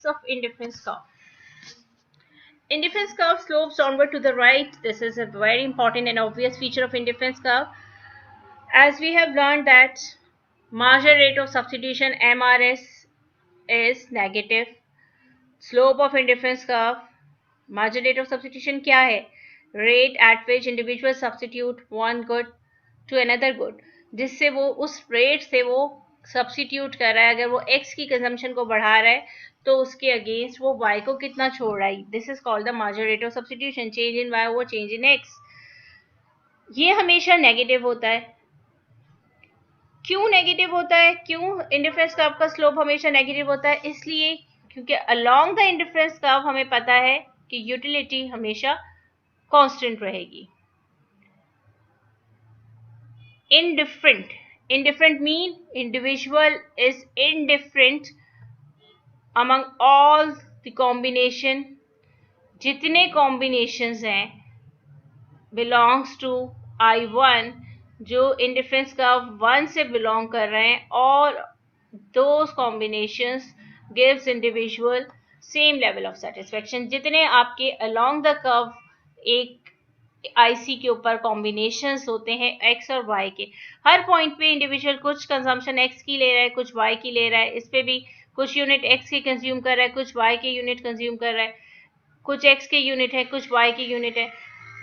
of indifference curve. Indifference curve slopes downward to the right. This is a very important and obvious feature of indifference curve. As we have learned that marginal rate of substitution MRS is negative. Slope of indifference curve, marginal rate of substitution क्या है? Rate at which individual substitute one good to another good, जिससे वो उस rate से वो substitute कर रहा है. अगर वो x की कंजम्पशन को बढ़ा रहा है तो उसके अगेंस्ट वो y को कितना छोड़ रहा है. This is called the marginal rate of substitution. Change in y over change in x. ये हमेशा नेगेटिव होता है. क्यों नेगेटिव होता है? क्यों इंडिफरेंस कर्व का स्लोप हमेशा नेगेटिव होता है? इसलिए क्योंकि अलोंग द इंडिफरेंस कर्व हमें पता है कि यूटिलिटी हमेशा कांस्टेंट रहेगी. Indifferent mean individual is indifferent among all the combination. जितने combinations हैं belongs to I1, जो indifference कर्व 1 से belong कर रहे हैं, और those combinations gives individual same level of satisfaction. जितने आपके along the curve एक आईसी के ऊपर कॉम्बिनेशंस होते हैं एक्स और वाई के, हर पॉइंट पे इंडिविजुअल कुछ कंजम्पशन एक्स की ले रहा है, कुछ वाई की ले रहा है. इस पे भी कुछ यूनिट एक्स के कंज्यूम कर रहा है, कुछ वाई के यूनिट कंज्यूम कर रहा है, कुछ एक्स के यूनिट है, कुछ वाई के यूनिट है.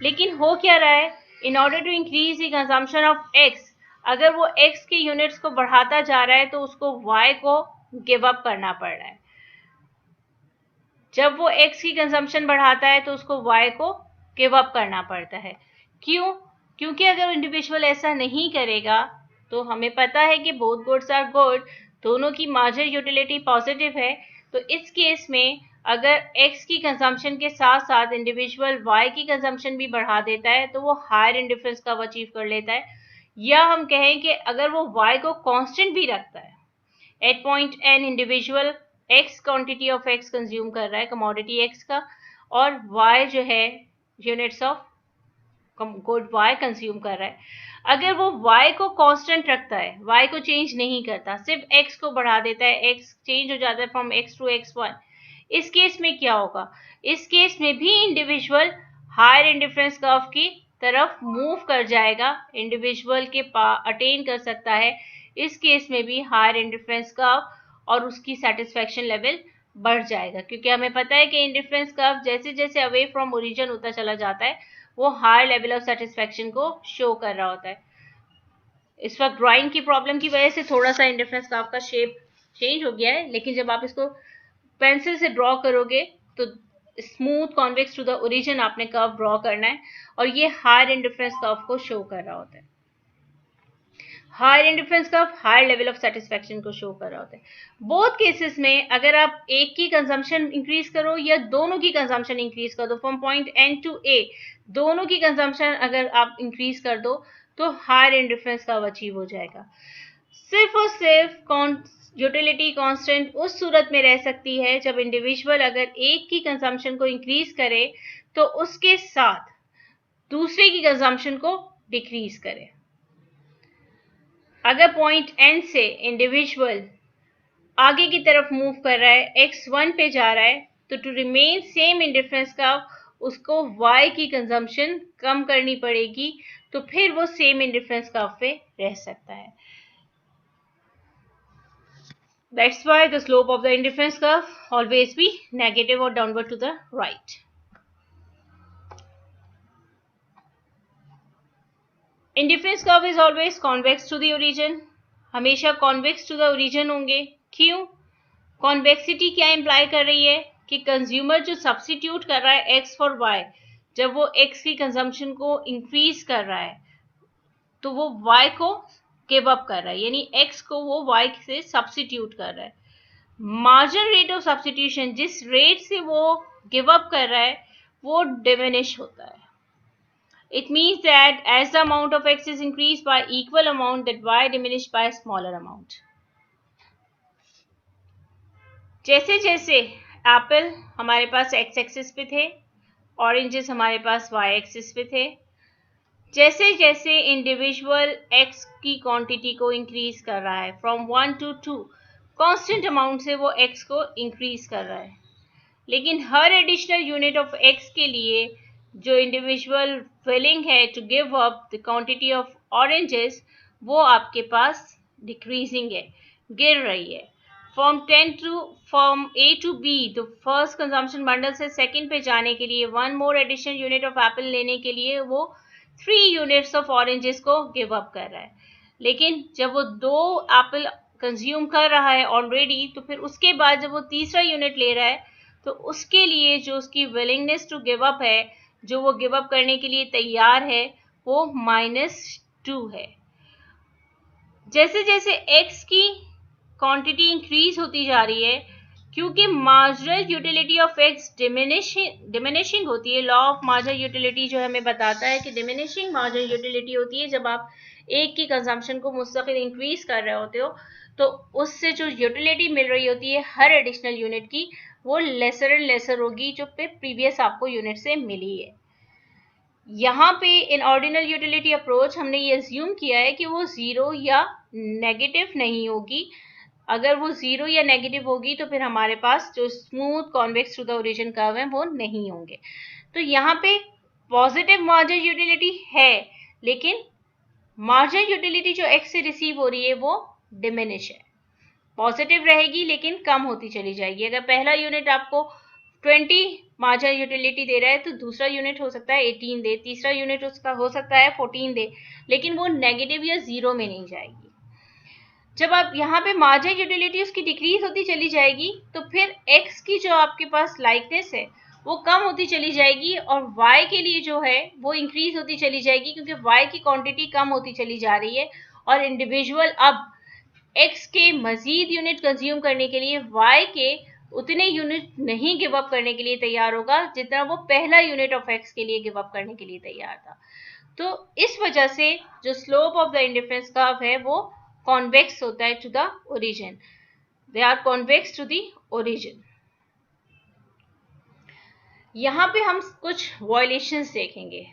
लेकिन हो क्या रहा है? In order to increase the consumption of X, अगर वो एक्स के यूनिट्स को बढ़ाता जा रहा है तो उसको वाई को गिव अप करना पड़ रहा है. जब वो एक्स की कंजम्पशन बढ़ाता है तो उसको वाई को गिव अप करना पड़ता है. क्यों? क्योंकि अगर इंडिविजुअल ऐसा नहीं करेगा तो हमें पता है कि बोथ गुड्स आर गुड, दोनों की मार्जिनल यूटिलिटी पॉजिटिव है. तो इस केस में अगर एक्स की कंजम्पशन के साथ साथ इंडिविजुअल वाई की कंजम्पशन भी बढ़ा देता है तो वो हायर इंडिफरेंस कर्व अचीव कर लेता है. या हम कहें कि अगर वो वाई को कांस्टेंट भी रखता है, at point an individual X quantity of X consume कर रहा है, कमोडिटी एक्स का, और वाई जो है units of good Y consume कर रहा है. अगर वो y को कांस्टेंट रखता है, y को चेंज नहीं करता, सिर्फ x को बढ़ा देता है, x चेंज हो जाता है फ्रॉम x टू x1, इस केस में क्या होगा? इस केस में भी इंडिविजुअल हायर इंडिफरेंस कर्व की तरफ मूव कर जाएगा, इंडिविजुअल के अटेन कर सकता है इस केस में भी हायर इंडिफरेंस कर्व, और उसकी सेटिस्फेक्शन लेवल बढ़ जाएगा. क्योंकि हमें पता है कि इंडिफरेंस कर्व जैसे जैसे अवे फ्रॉम ओरिजिन होता चला जाता है वो हायर लेवल ऑफ सेटिस्फेक्शन को शो कर रहा होता है. इस वक्त ड्राइंग की प्रॉब्लम की वजह से थोड़ा सा इंडिफरेंस कर्व का शेप चेंज हो गया है, लेकिन जब आप इसको पेंसिल से ड्रॉ करोगे तो smooth convex to the origin आपने कर्व ड्रॉ करना है, और ये हायर इंडिफरेंस कर्व को शो कर रहा होता है. Higher indifference curve higher level of satisfaction को शो कर रहा होता है. बोथ केसेस में अगर आप एक की कंजम्पशन इंक्रीज करो या दोनों की कंजम्पशन इंक्रीज कर दो, फ्रॉम पॉइंट एन टू ए दोनों की कंजम्पशन अगर आप इंक्रीज कर दो तो हायर इंडिफरेंस कर्व अचीव हो जाएगा. सिर्फ और सिर्फ यूटिलिटी कांस्टेंट उस सूरत में रह सकती है जब इंडिविजुअल अगर एक की कंजम्पशन को इंक्रीज करे तो उसके साथ दूसरे की कंजम्पशन को डिक्रीज करे. अगर पॉइंट एन से इंडिविजुअल आगे की तरफ मूव कर रहा है, x1 पे जा रहा है, तो to remain same indifference curve उसको y की कंजम्पशन कम करनी पड़ेगी, तो फिर वो सेम इंडिफरेंस कर्व पे रह सकता है. That's why the slope of the indifference curve always be negative or downward to the right. Indifference curve is always convex to the origin. हमेशा convex to the origin होंगे. क्यों? Convexity क्या imply कर रही है कि कंज्यूमर जो substitute कर रहा है x फॉर y, जब वो x की कंजम्पशन को इंक्रीज कर रहा है तो वो y को गिव अप कर रहा है, यानी x को वो y से सब्सिट्यूट कर रहा है. मार्जिनल रेट ऑफ सब्सिट्यूशन जिस रेट से वो गिव अप कर रहा है वो डिमिनिश होता है. It means that as the amount of x is increased by equal amount, that y diminished by a smaller amount. जैसे जैसे एप्पल हमारे पास x एक्सिस पे थे, ऑरेंजेस हमारे पास y एक्सिस पे थे, जैसे जैसे इंडिविजुअल x की क्वांटिटी को इंक्रीज कर रहा है फ्रॉम 1 to 2, कांस्टेंट अमाउंट से वो x को इंक्रीज कर रहा है, लेकिन हर एडिशनल यूनिट ऑफ x के लिए जो इंडिविजुअल विलिंग है to give up the quantity of oranges, वो आपके पास डिक्रीजिंग है, गिर रही है। फ्रॉम A to B, तो फर्स्ट कंजम्पशन बंडल से सेकंड पे जाने के लिए 1 more additional unit of apple लेने के लिए वो 3 यूनिट्स ऑफ ऑरेंजेस को गिव अप कर रहा है। लेकिन जब वो 2 एप्पल कंज्यूम कर रहा है ऑलरेडी, तो फिर उसके बाद जब वो तीसरा यूनिट ले रहा है, तो उसके लिए जो उसकी विलिंगनेस टू गिव अप है, जो वो गिव अप करने के लिए तैयार है, वो -2 है। जैसे जैसे x की क्वांटिटी इंक्रीज होती जा रही है, क्योंकि marginal utility of x diminishing होती है। लॉ ऑफ मार्जिनल यूटिलिटी जो हमें बताता है कि डिमिनिशिंग मार्जिनल यूटिलिटी होती है जब आप एक की कंजम्पशन को मुस्तकिल इंक्रीज कर रहे होते हो, तो उससे जो यूटिलिटी मिल रही होती है हर एडिशनल यूनिट की, वो लेसर एंड लेसर होगी जो प्रीवियस आपको यूनिट से मिली है। यहाँ पे इन ऑर्डिनल यूटिलिटी अप्रोच हमने ये अज्यूम किया है कि वो जीरो या नेगेटिव नहीं होगी। अगर वो जीरो या नेगेटिव होगी तो फिर हमारे पास जो smooth convex to the origin curve है वो नहीं होंगे। तो यहाँ पे पॉजिटिव मार्जिनल यूटिलिटी है, लेकिन मार्जिनल यूटिलिटी जो x से रिसीव हो रही है वो डिमिनिश है। पॉजिटिव रहेगी लेकिन कम होती चली जाएगी। अगर पहला यूनिट आपको 20 मार्जिनल यूटिलिटी दे रहा है, तो दूसरा यूनिट हो सकता है 18 दे, तीसरा यूनिट उसका हो सकता है 14 दे, लेकिन वो नेगेटिव या जीरो में नहीं जाएगी। जब आप यहाँ पे मार्जिनल यूटिलिटी उसकी डिक्रीज होती चली जाएगी, तो फिर x की जो आपके पास लाइकनेस है वो कम होती चली जाएगी, और y के लिए जो है वो इंक्रीज होती चली जाएगी, क्योंकि y की क्वांटिटी कम होती चली जा रही है, और इंडिविजुअल अब x के मजीद यूनिट कंज्यूम करने के लिए y के उतने यूनिट नहीं गिव अप करने के लिए तैयार होगा जितना वो पहला यूनिट ऑफ x के लिए गिव अप करने के लिए तैयार था। तो इस वजह से जो slope of the indifference curve है वो कॉन्वेक्स होता है to the origin. They are convex to the origin. यहाँ पे हम कुछ वायलेशंस देखेंगे।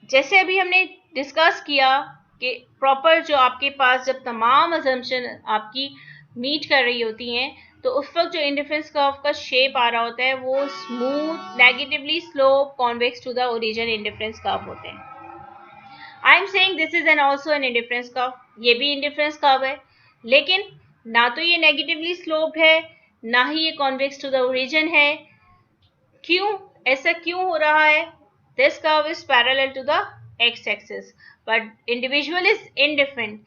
जैसे अभी हमने डिस्कस किया कि प्रॉपर जो आपके पास जब तमाम अजम्पशन आपकी मीट कर रही होती हैं, तो उस वक्त जो इंडिफरेंस कर्व का शेप आ रहा होता है वो smooth negatively slope convex to the origin indifference curve होते हैं। I am saying this is an also an indifference curve, ये भी इंडिफरेंस कर्व है, लेकिन ना तो ये नेगेटिवली स्लोप है, ना ही ये कॉन्वेक्स टू द ओरिजिन है। क्यों ऐसा क्यों हो रहा है? This curve is parallel to the X axis but individual is indifferent.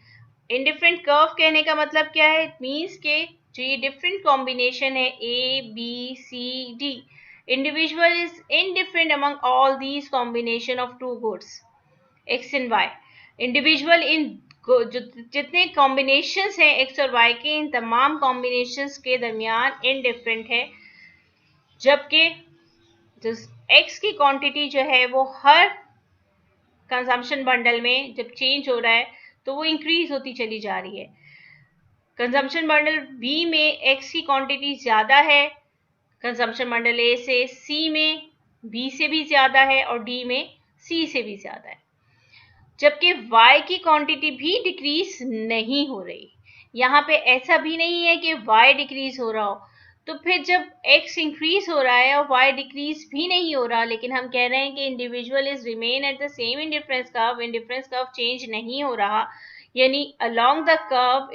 Indifferent curve कहने का मतलब क्या है? इट मीन्स के जो ये डिफरेंट कॉम्बिनेशन है A, B, C, D, individual is indifferent among all these combination of two goods x and y। Individual in जो जितने कॉम्बिनेशंस हैं x और y के, इन तमाम कॉम्बिनेशंस के दरमियान इनडिफरेंट है, जबकि x की क्वांटिटी जो है वो हर कंजम्पशन बंडल में जब चेंज हो रहा है तो वो इंक्रीज होती चली जा रही है। कंजम्पशन बंडल B में x की क्वांटिटी ज्यादा है, कंजम्पशन बंडल A से, C में B से भी ज्यादा है, और D में C से भी ज्यादा है, जबकि y की क्वांटिटी भी डिक्रीज नहीं हो रही। यहाँ पे ऐसा भी नहीं है कि y डिक्रीज हो रहा हो, तो फिर जब x इंक्रीज हो रहा है और y डिक्रीज भी नहीं हो रहा, लेकिन हम कह रहे हैं कि individual is remain at the same indifference curve change नहीं हो रहा, यानी अलोंग द कर्व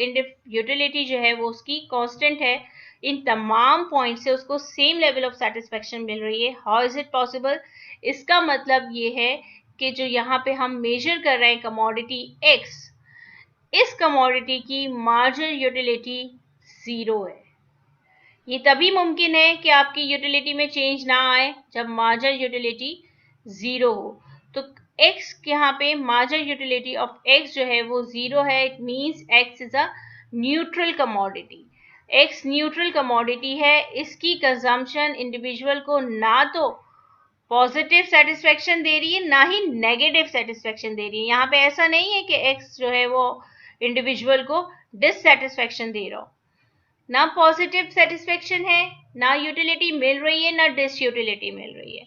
यूटिलिटी जो है वो उसकी कांस्टेंट है, इन तमाम पॉइंट से उसको सेम लेवल ऑफ सेटिस्फेक्शन मिल रही है। How is it possible? इसका मतलब ये है कि जो यहाँ पे हम मेजर कर रहे हैं कमोडिटी x, इस कमोडिटी की मार्जिनल यूटिलिटी जीरो है। ये तभी मुमकिन है कि आपकी यूटिलिटी में चेंज ना आए जब मार्जिनल यूटिलिटी जीरो हो। तो x यहाँ पे मार्जिनल यूटिलिटी ऑफ x जो है वो जीरो है। It means x is a neutral commodity. x neutral commodity है, इसकी कंजम्पशन इंडिविजुअल को ना तो पॉजिटिव सेटिस्फेक्शन दे रही है ना ही नेगेटिव सेटिस्फेक्शन दे रही है। यहाँ पे ऐसा नहीं है कि x जो है वो इंडिविजुअल को डिससेटिस्फेक्शन दे रहा हो, ना पॉजिटिव सेटिस्फेक्शन है, ना यूटिलिटी मिल रही है, ना डिस यूटिलिटी मिल रही है।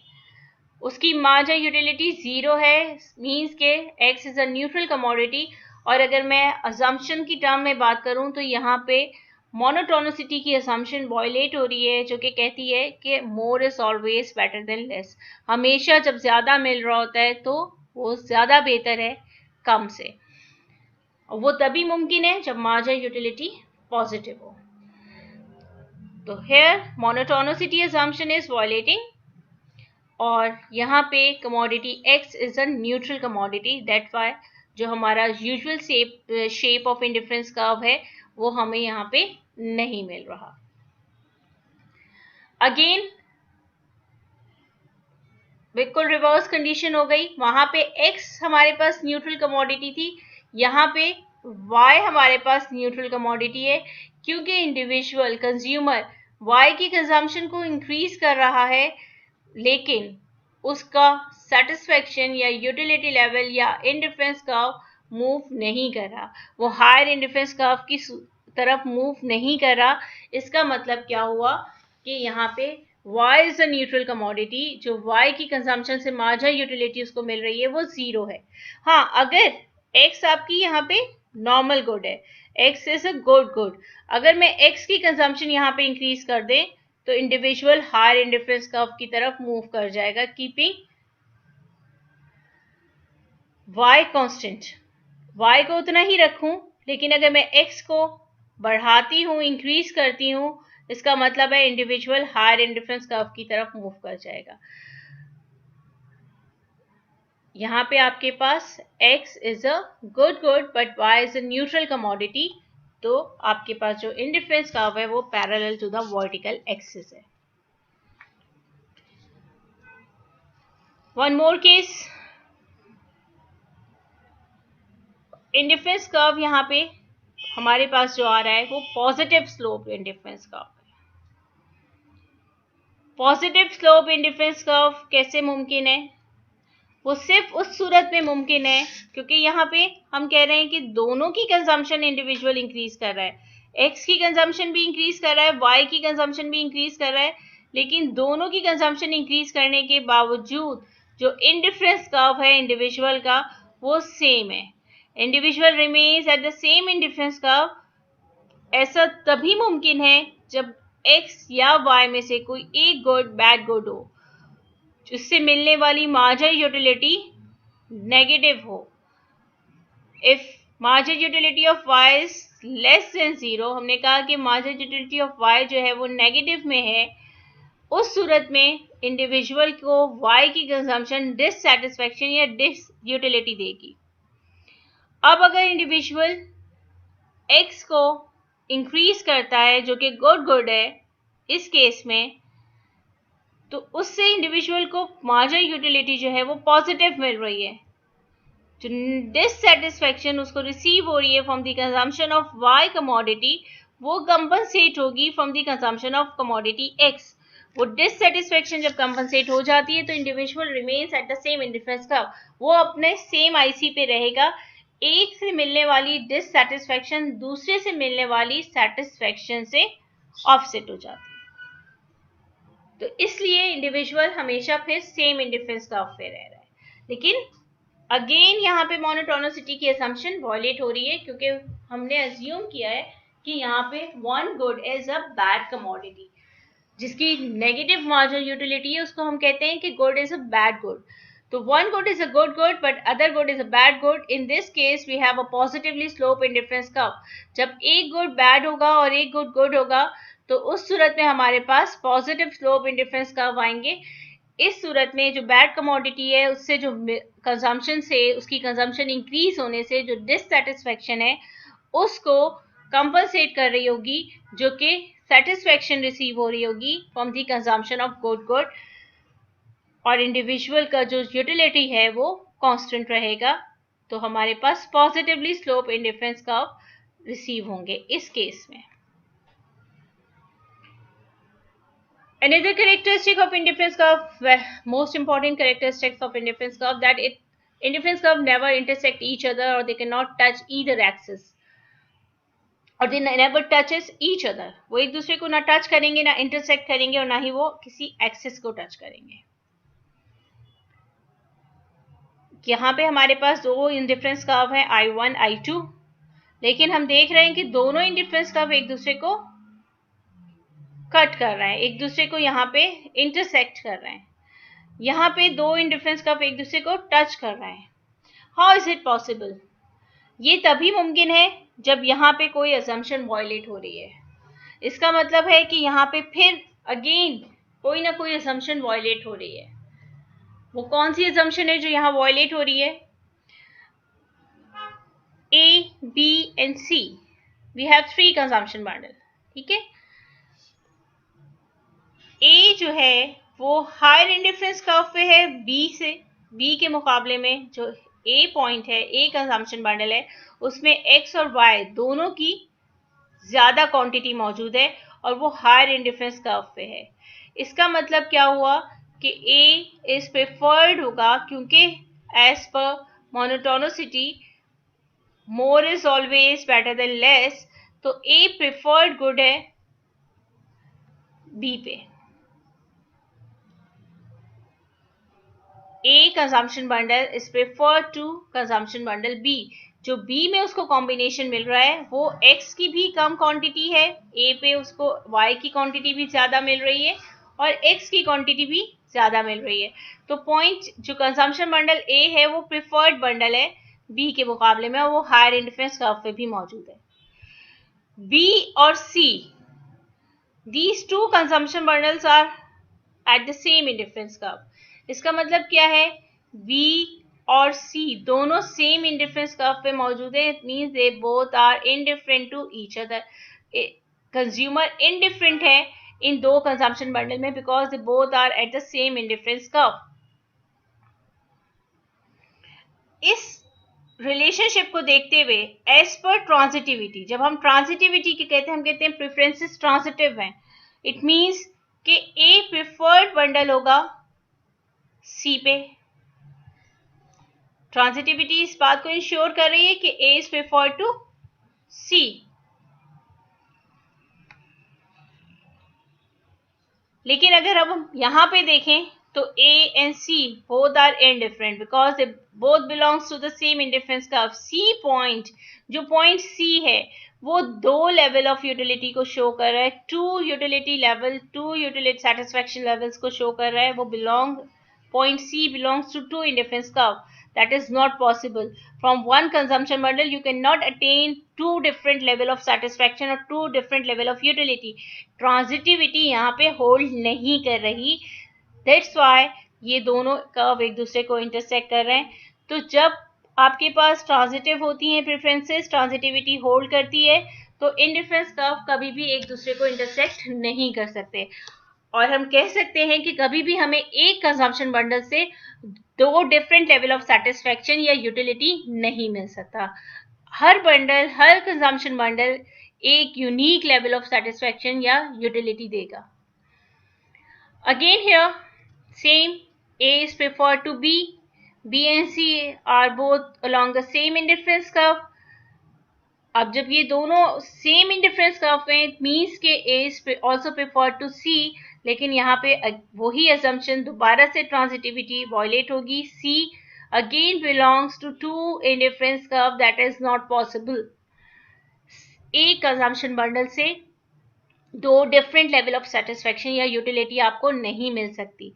उसकी मार्जिनल यूटिलिटी जीरो है, मींस के x is a neutral commodity, और अगर मैं अजम्पशन की टर्म में बात करूं तो यहाँ पे मोनोटोनिसिटी की असम्पशन वायलेट हो रही है, जो कि कहती है कि मोर is always better than less. हमेशा जब ज्यादा मिल रहा होता है तो वो ज्यादा बेहतर है कम से, और वो तभी मुमकिन है जब मार्जिनल यूटिलिटी पॉजिटिव हो। तो here monotonicity assumption is violating, और यहाँ पे commodity X is a neutral commodity, that why जो हमारा usual shape of indifference curve है वो हमें यहाँ पे नहीं मिल रहा। अगेन बिल्कुल रिवर्स कंडीशन हो गई, वहां पे X हमारे पास न्यूट्रल कमोडिटी थी, यहाँ पे Y हमारे पास न्यूट्रल कमोडिटी है, क्योंकि इंडिविजुअल कंज्यूमर Y की कंजम्पशन को इंक्रीज कर रहा है, लेकिन उसका सेटिस्फेक्शन या यूटिलिटी लेवल या इंडिफरेंस कर्व मूव नहीं कर रहा, वो हायर इंडिफरेंस कर्व की तरफ मूव नहीं कर रहा। इसका मतलब क्या हुआ कि यहाँ पे Y is a neutral commodity, जो Y की कंजम्पशन से मार्जिनल यूटिलिटी उसको मिल रही है वो जीरो है। हाँ, अगर X आपकी यहाँ पे नॉर्मल गुड है, X इज अ गुड, अगर मैं X की कंजम्पशन यहाँ पे इंक्रीज कर दें तो इंडिविजुअल हायर इंडिफरेंस कर्व की तरफ मूव कर जाएगा, कीपिंग Y कांस्टेंट। Y को उतना ही रखूं, लेकिन अगर मैं X को बढ़ाती हूं, इंक्रीज करती हूं, इसका मतलब है इंडिविजुअल हायर इंडिफरेंस कर्व की तरफ मूव कर जाएगा। यहाँ पे आपके पास X is a good but Y is a neutral commodity, तो आपके पास जो इंडिफरेंस कर्व है वो parallel to the vertical axis है। One more case, indifference curve यहाँ पे हमारे पास जो आ रहा है वो पॉजिटिव स्लोप इंडिफरेंस कर्व है। पॉजिटिव स्लोप इंडिफरेंस कर्व कैसे मुमकिन है? वो सिर्फ उस सूरत में मुमकिन है क्योंकि यहाँ पे हम कह रहे हैं कि दोनों की कंजम्पशन इंडिविजुअल इंक्रीज कर रहा है, एक्स की कंजम्पशन भी इंक्रीज कर रहा है, वाई की कंजम्पशन भी इंक्रीज कर रहा है, लेकिन दोनों की कंजम्पशन इंक्रीज करने के बावजूद जो इंडिफरेंस कर्व है इंडिविजुअल का वो सेम है। Individual remains at the same indifference curve. ऐसा तभी मुमकिन है जब एक्स या वाई में से कोई एक गुड बैड गुड हो, जिससे मिलने वाली मार्जिनल यूटिलिटी नेगेटिव हो। If marginal utility of y is less than 0, हमने कहा कि मार्जिनल यूटिलिटी ऑफ y जो है वो नेगेटिव में है, उस सूरत में इंडिविजुअल को y की कंजम्पशन डिससैटिस्फैक्शन या डिस यूटिलिटी देगी। अब अगर इंडिविजुअल x को इंक्रीज करता है जो कि गुड है इस केस में, तो उससे इंडिविजुअल को मार्जिनल यूटिलिटी जो है वो पॉजिटिव मिल रही है। जो डिससैटिस्फैक्शन उसको रिसीव हो रही है from the consumption of y commodity, वो कंपनसेट होगी from the consumption of commodity x। वो डिससैटिस्फैक्शन जब कंपनसेट हो जाती है तो individual remains at the same indifference curve, वो अपने सेम आईसी पे रहेगा। एक से मिलने वाली डिससैटिस्फैक्शन दूसरे से मिलने वाली सेटिस्फैक्शन से ऑफसेट हो जाती है, तो इसलिए इंडिविजुअल हमेशा फिर सेम इंडिफरेंस कर्व पे रह रहा है। लेकिन अगेन यहाँ पे मोनोटोनिसिटी की असम्पशन वॉयलेट हो रही है, क्योंकि हमने अज्यूम किया है कि यहाँ पे one good is a bad commodity, जिसकी नेगेटिव मार्जिनल यूटिलिटी है उसको हम कहते हैं कि good is a bad good. तो one good is a good but other good is a bad good. In this case we have a positively slope indifference curve. जब एक गुड बैड होगा और एक गुड गुड होगा तो उस सूरत में हमारे पास पॉजिटिव स्लोप इंडिफरेंस कर्व आएंगे। इस सूरत में जो बैड कमोडिटी है उससे जो कंजम्पशन से उसकी कंजम्पशन इंक्रीज होने से जो डिससैटिस्फैक्शन है उसको कंपनसेट कर रही होगी, जो कि सेटिस्फैक्शन रिसीव हो रही होगी from the consumption of good, और इंडिविजुअल का जो यूटिलिटी है वो कांस्टेंट रहेगा। तो हमारे पास positively slope indifference curve receive होंगे इस केस में। Another characteristic of indifference curve, most important characteristics of indifference curve, that indifference curve never intersect each other, or they cannot touch either axis, or they never touches each other. वो एक दूसरे को ना touch करेंगे, ना intersect करेंगे, और ना ही वो किसी एक्सिस को टच करेंगे। यहाँ पे हमारे पास दो इंडिफरेंस कर्व है I1 I2, लेकिन हम देख रहे हैं कि दोनों इंडिफरेंस कर्व एक दूसरे को कट कर रहे हैं, एक दूसरे को यहाँ पे इंटरसेक्ट कर रहे हैं। यहाँ पे दो इंडिफरेंस कर्व एक दूसरे को टच कर रहे हैं। How is it possible? ये तभी मुमकिन है जब यहाँ पे कोई असम्पशन वायलेट हो रही है। इसका मतलब है कि यहाँ पे फिर अगेन कोई ना कोई असम्पशन वायलेट हो रही है। वो कौन सी असम्पशन है जो यहाँ वायलेट हो रही है? A, B and C. We have three consumption bundle. ठीक है, A जो है वो हायर इंडिफरेंस कर्व पे है B के मुकाबले में जो A पॉइंट है, A कंजम्पशन बंडल है, उसमें X और Y दोनों की ज्यादा क्वांटिटी मौजूद है और वो हायर इंडिफरेंस कर्व पे है। इसका मतलब क्या हुआ कि A इज प्रेफर्ड होगा, क्योंकि as per monotonicity more is always better than less, तो A प्रेफर्ड गुड है B पे। A consumption bundle is preferred to consumption bundle B। जो B में उसको कॉम्बिनेशन मिल रहा है वो X की भी कम क्वांटिटी है, A पे उसको Y की क्वांटिटी भी ज्यादा मिल रही है और X की क्वांटिटी भी ज्यादा मिल रही है। तो पॉइंट जो कंजम्पशन बंडल A है वो प्रेफर्ड बंडल है B के मुकाबले में, और वो हायर इंडिफरेंस कर्व पे भी मौजूद है। B और C, these two consumption bundles are at the same indifference curve. इसका मतलब क्या है? B और C दोनों सेम इंडिफरेंस कर्व पे मौजूद है। It means they both are indifferent to each other. Consumer indifferent है इन दो कंजम्पशन बंडल में because they both are at the same indifference curve. इस रिलेशनशिप को देखते हुए एज पर ट्रांजिटिविटी, जब हम ट्रांजिटिविटी की कहते हैं, हम कहते हैं प्रेफरेंसेस ट्रांजिटिव हैं। इट मींस कि ए प्रेफर्ड बंडल होगा सी पे। ट्रांजिटिविटी इस बात को इंश्योर कर रही है कि ए इज प्रेफर्ड टू सी। लेकिन अगर अब हम यहां पे देखें तो A and C both are indifferent because they both belongs to the same indifference curve. C point, जो पॉइंट C है वो दो लेवल ऑफ यूटिलिटी को शो कर रहा है, two utility level, two utility satisfaction levels को शो कर रहा है। वो point C belongs to two indifference curve. That is not possible. From one consumption bundle you cannot attain two different level of satisfaction or two different level of utility. Transitivity यहाँ पे hold नहीं कर रही। That's why ये दोनों curve एक दूसरे को इंटरसेक्ट कर रहे हैं। तो जब आपके पास ट्रांजिटिव होती हैं प्रेफरेंसेस, ट्रांजिटिविटी होल्ड करती है, तो इंडिफरेंस कर्व कभी भी एक दूसरे को इंटरसेक्ट नहीं कर सकते। और हम कह सकते हैं कि कभी भी हमें एक कंजम्पशन बंडल से दो डिफरेंट लेवल ऑफ सेटिस्फैक्शन या यूटिलिटी नहीं मिल सकता। हर कंजम्पशन बंडल एक यूनिक लेवल ऑफ सेटिस्फैक्शन या यूटिलिटी देगा। Again here same, A is preferred to B and C are both along the same indifference curve. अब जब ये दोनों सेम इंडिफरेंस कर्व पे, इट मींस के A is also preferred to C, लेकिन यहाँ पे वही assumption दोबारा से ट्रांजिटिविटी वायलेट होगी। C again belongs to two indifference curve, that is not possible. एक कंजम्पशन बंडल से दो डिफरेंट लेवल ऑफ सेटिस्फैक्शन या यूटिलिटी आपको नहीं मिल सकती।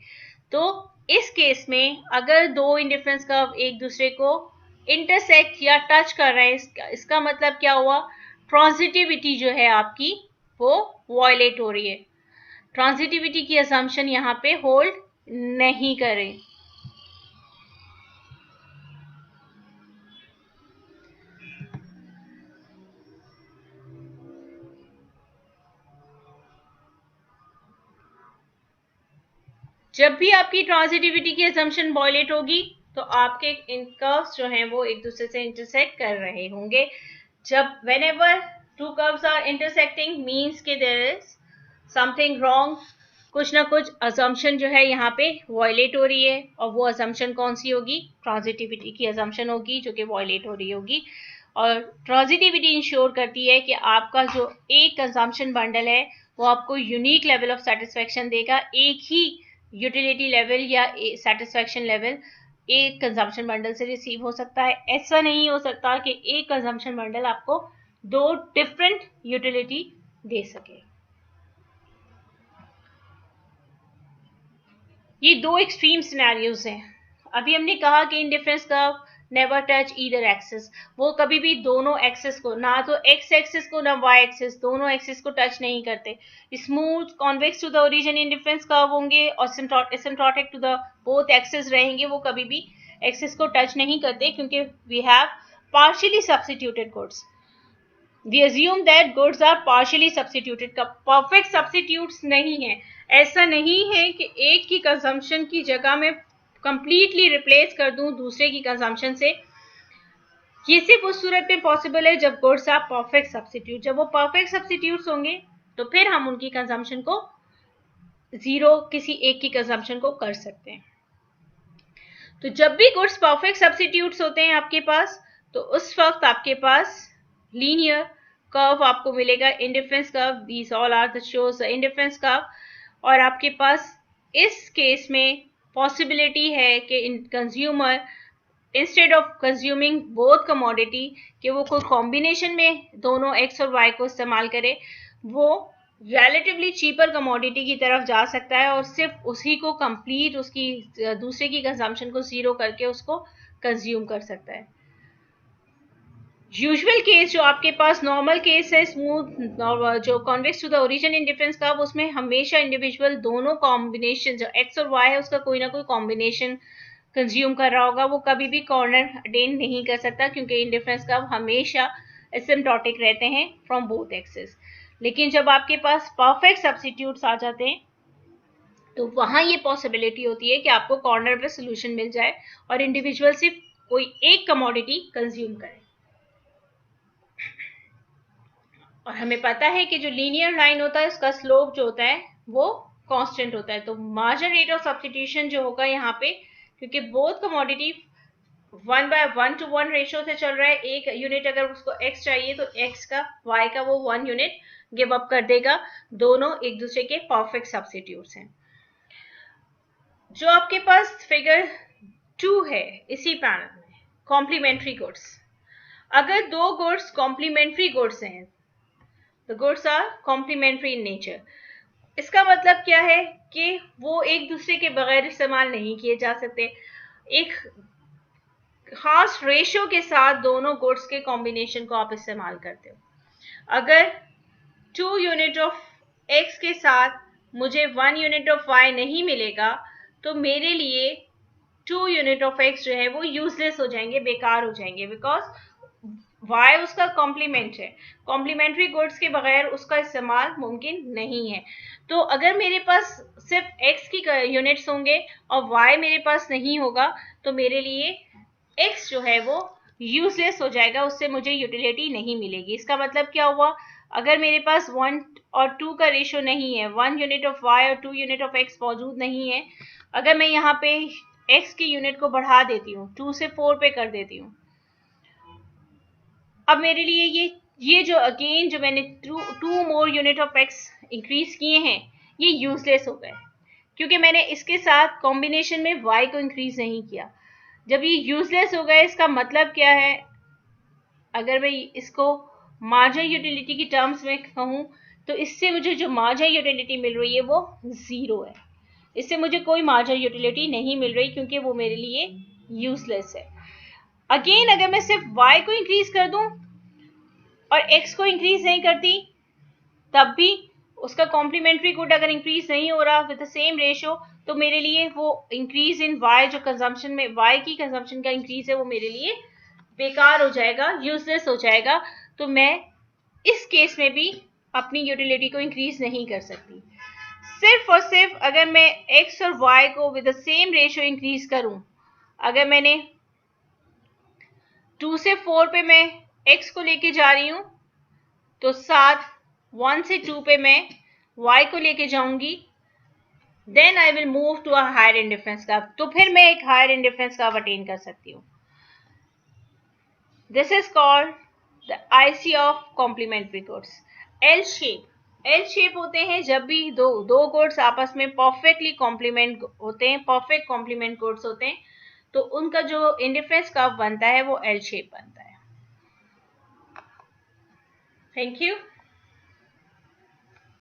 तो इस केस में अगर दो इंडिफरेंस कर्व एक दूसरे को इंटरसेक्ट या टच कर रहे हैं, इसका मतलब क्या हुआ? ट्रांजिटिविटी जो है आपकी वो वायलेट हो रही है। ट्रांजिटिविटी की असम्पशन यहाँ पे होल्ड नहीं करे। जब भी आपकी ट्रांजिटिविटी की असम्पशन वायलेट होगी तो आपके इन कर्व्स जो हैं वो एक दूसरे से इंटरसेक्ट कर रहे होंगे। जब whenever two curves are intersecting means कि there is something wrong, कुछ ना कुछ assumption जो है यहाँ पे वायलेट हो रही है, और वो assumption कौन सी होगी? ट्रांजिटिविटी की assumption होगी जो कि वायलेट हो रही होगी। और ट्रांजिटिविटी इंश्योर करती है कि आपका जो एक कंजम्पशन बंडल है वो आपको यूनिक लेवल ऑफ सेटिस्फैक्शन देगा, एक ही यूटिलिटी लेवल या सेटिस्फैक्शन लेवल एक कंजम्पशन बंडल से रिसीव हो सकता है। ऐसा नहीं हो सकता कि एक कंजम्पशन बंडल आपको दो डिफरेंट यूटिलिटी दे सके। ये दो एक्सट्रीम सिनेरियोज हैं। अभी हमने कहा कि indifference curve never touch either axis, वो कभी भी दोनों एक्सिस को, ना तो एक्स एक्सिस को ना वाई एक्सिस, दोनों एक्सिस को टच नहीं करते। Smooth convex to the origin indifference curve होंगे और asymptotic to the both axis रहेंगे, वो कभी भी एक्सिस को टच नहीं करते क्योंकि we have partially substituted goods. We assume that goods are partially substituted, का परफेक्ट सब्स्टिट्यूट्स नहीं है। ऐसा नहीं है कि एक की कंजम्पशन की जगह में कंप्लीटली रिप्लेस कर दूं दूसरे की कंजम्पशन से। ये सिर्फ उस सूरत में पॉसिबल है जब गुड्स आर परफेक्ट सब्स्टिट्यूट। जब वो परफेक्ट सब्स्टिट्यूट्स होंगे तो फिर हम उनकी कंजम्पशन को जीरो, किसी एक की कंजम्पशन को कर सकते हैं। तो जब भी गुड्स परफेक्ट सब्स्टिट्यूट्स होते हैं आपके पास, तो उस वक्त आपके पास लीनियर कर्व आपको मिलेगा, indifference curve. These all are the shows the indifference curve. और आपके पास इस केस में पॉसिबिलिटी है कि consumer instead of consuming both commodity, कि वो कोई कॉम्बिनेशन में दोनों एक्स और वाई को इस्तेमाल करे, वो रिलेटिवली चीपर कमोडिटी की तरफ जा सकता है और सिर्फ उसी को कंप्लीट, उसकी दूसरे की कंजम्पशन को जीरो करके उसको कंज्यूम कर सकता है। यूजुअल केस जो आपके पास नॉर्मल केस है, स्मूथ जो convex to the origin indifference curve, उसमें हमेशा इंडिविजुअल दोनों कॉम्बिनेशन, जो एक्स और वाई है उसका कोई ना कोई कॉम्बिनेशन कंज्यूम कर रहा होगा, वो कभी भी कॉर्नर अटेन नहीं कर सकता क्योंकि इंडिफरेंस कर्व हमेशा एसिम्प्टोटिक रहते हैं फ्रॉम बोथ एक्सिस। लेकिन जब आपके पास परफेक्ट सब्स्टिट्यूट्स आ जाते हैं तो वहां ये पॉसिबिलिटी होती है कि आपको कॉर्नर पे सोल्यूशन मिल जाए और इंडिविजुअल सिर्फ कोई एक कमोडिटी कंज्यूम करे। और हमें पता है कि जो लीनियर लाइन होता है उसका स्लोप जो होता है वो कांस्टेंट होता है। तो मार्जिनल रेट ऑफ सब्स्टिट्यूशन जो होगा यहाँ पे, क्योंकि बोथ कमोडिटी 1:1 रेशियो से चल रहा है, एक यूनिट अगर उसको x चाहिए तो x का y का वो 1 यूनिट गिव अप कर देगा। दोनों एक दूसरे के परफेक्ट सब्स्टिट्यूट्स हैं। जो आपके पास फिगर 2 है इसी पैनल में, कॉम्प्लीमेंट्री गुड्स। अगर दो गुड्स कॉम्प्लीमेंट्री गुड्स हैं, the goods are complementary in nature, इसका मतलब क्या है कि वो एक दूसरे के बगैर इस्तेमाल नहीं किए जा सकते। एक खास रेशियो के साथ दोनों गुड्स के कॉम्बिनेशन को आप इस्तेमाल करते हो। अगर 2 यूनिट ऑफ x के साथ मुझे 1 यूनिट ऑफ y नहीं मिलेगा तो मेरे लिए 2 यूनिट ऑफ x जो है वो यूजलेस हो जाएंगे, बेकार हो जाएंगे, बिकॉज y उसका कॉम्प्लीमेंट है। कॉम्प्लीमेंट्री गुड्स के बगैर उसका इस्तेमाल मुमकिन नहीं है। तो अगर मेरे पास सिर्फ x की यूनिट्स होंगे और y मेरे पास नहीं होगा तो मेरे लिए x जो है वो यूजलेस हो जाएगा, उससे मुझे यूटिलिटी नहीं मिलेगी। इसका मतलब क्या हुआ, अगर मेरे पास 1 और 2 का रेशियो नहीं है, 1 यूनिट ऑफ y और 2 यूनिट ऑफ x मौजूद नहीं है, अगर मैं यहाँ पे x की यूनिट को बढ़ा देती हूँ, 2 से 4 पे कर देती हूँ, अब मेरे लिए ये जो अगेन जो मैंने 2 मोर यूनिट ऑफ x इंक्रीज किए हैं ये यूजलेस हो गए क्योंकि मैंने इसके साथ कॉम्बिनेशन में y को इंक्रीज नहीं किया। जब ये यूजलेस हो गए इसका मतलब क्या है, अगर मैं इसको मार्जिनल यूटिलिटी की टर्म्स में कहूँ तो इससे मुझे जो मार्जिनल यूटिलिटी मिल रही है वो जीरो है। इससे मुझे कोई मार्जिनल यूटिलिटी नहीं मिल रही क्योंकि वो मेरे लिए यूजलेस है। अगेन अगर मैं सिर्फ y को इंक्रीज कर दूं और x को इंक्रीज नहीं करती, तब भी उसका कॉम्प्लीमेंट्री गुड अगर इंक्रीज नहीं हो रहा विद द सेम रेशियो, तो मेरे लिए वो इंक्रीज इन y जो कंजम्पशन में y की कंजम्पशन का इंक्रीज है वो मेरे लिए बेकार हो जाएगा, यूजलेस हो जाएगा। तो मैं इस केस में भी अपनी यूटिलिटी को इंक्रीज नहीं कर सकती। सिर्फ और सिर्फ अगर मैं x और y को with the same ratio increase करूं, अगर मैंने 2 से 4 पे मैं x को लेके जा रही हूं तो साथ 1 से 2 पे मैं y को लेके जाऊंगी, then I will move to a higher indifference curve, तो फिर मैं एक हायर इंडिफरेंस कर्व अटेन कर सकती हूँ। This is called the IC of complementary goods. L shape होते हैं जब भी दो गुड्स आपस में परफेक्टली कॉम्प्लीमेंट होते हैं, परफेक्ट कॉम्प्लीमेंट गुड्स होते हैं, तो उनका जो इंडिफरेंस कर्व बनता है वो एल शेप बनता है। Thank you.